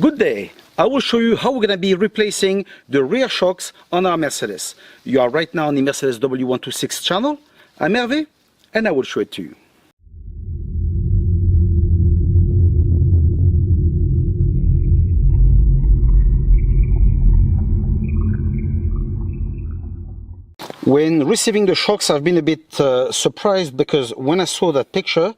Good day. I will show you how we're going to be replacing the rear shocks on our Mercedes. You are right now on the Mercedes W126 channel. I'm Hervé and I will show it to you. When receiving the shocks, I've been a bit surprised because when I saw that picture,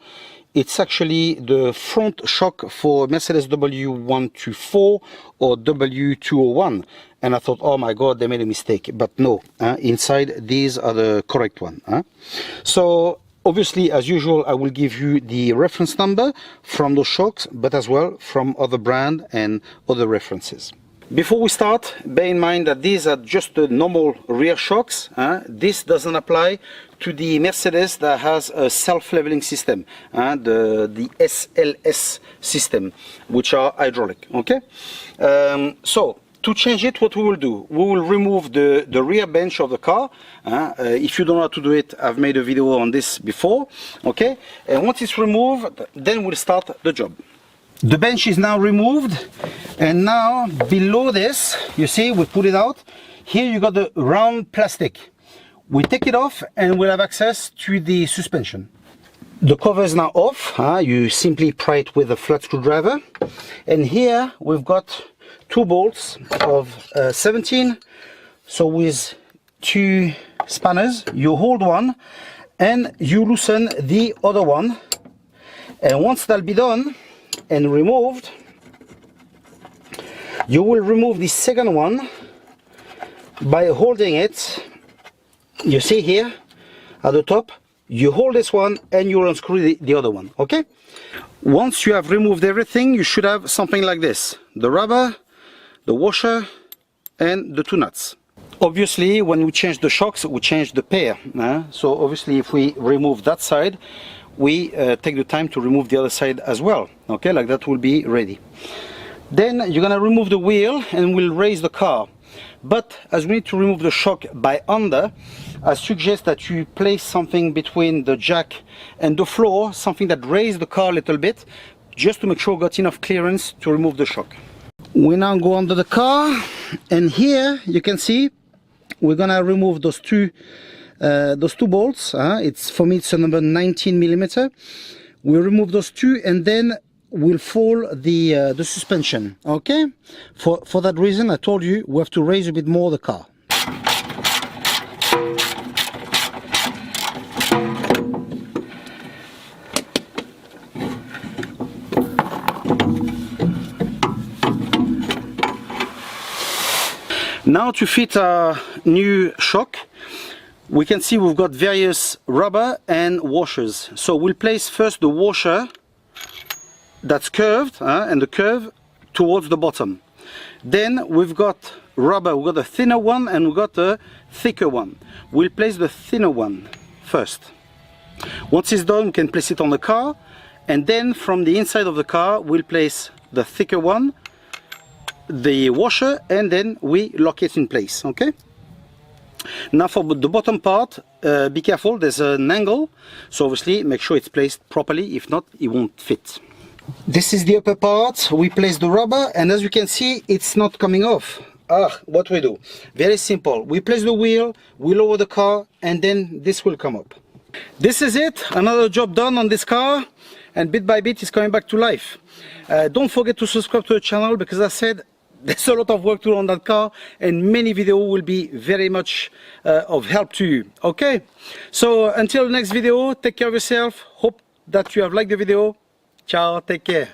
it's actually the front shock for Mercedes W124 or W201. And I thought, oh my God, they made a mistake. But no, inside these are the correct one. So obviously, as usual, I will give you the reference number from those shocks, but as well from other brand and other references. Before we start, bear in mind that these are just the normal rear shocks. This doesn't apply to the Mercedes that has a self-leveling system, the SLS system, which are hydraulic. Okay. So to change it, what we will do, we will remove the rear bench of the car. If you don't know how to do it, I've made a video on this before. Okay. And once it's removed, then we'll start the job. The bench is now removed, and now below this, you see, we put it out. Here you got the round plastic. We take it off and we'll have access to the suspension. The cover is now off. You simply pry it with a flat screwdriver. And here we've got two bolts of 17. So with two spanners, you hold one and you loosen the other one. And once that'll be done and removed, you will remove the second one by holding it. You see here at the top, you hold this one and you unscrew the other one. Okay, once you have removed everything, you should have something like this: the rubber, the washer, and the two nuts. Obviously, when we change the shocks, we change the pair. So obviously, if we remove that side, we take the time to remove the other side as well. Okay, like that will be ready. Then you're gonna remove the wheel and we'll raise the car. But as we need to remove the shock by under, I suggest that you place something between the jack and the floor, something that raises the car a little bit, just to make sure we got enough clearance to remove the shock. We now go under the car, and here you can see we're gonna remove those two bolts. It's, for me, it's a number 19 millimeter. We'll remove those two and then we'll fall the suspension. Okay, for that reason I told you we have to raise a bit more the car. Now to fit our new shock, we can see we've got various rubber and washers. So we'll place first the washer that's curved, and the curve towards the bottom. Then we've got rubber, we've got a thinner one and we've got a thicker one. We'll place the thinner one first. Once it's done, we can place it on the car, and then from the inside of the car we'll place the thicker one, the washer, and then we lock it in place. Okay. Now for the bottom part, be careful, there's an angle, so obviously make sure it's placed properly, if not it won't fit. This is the upper part. We place the rubber and as you can see it's not coming off. What we do? Very simple. We place the wheel, we lower the car, and then this will come up. This is it, another job done on this car, and bit by bit it's coming back to life. Don't forget to subscribe to the channel, because I said there's a lot of work to do on that car and many videos will be very much of help to you. Okay, so until the next video, take care of yourself. Hope that you have liked the video. Ciao, take care.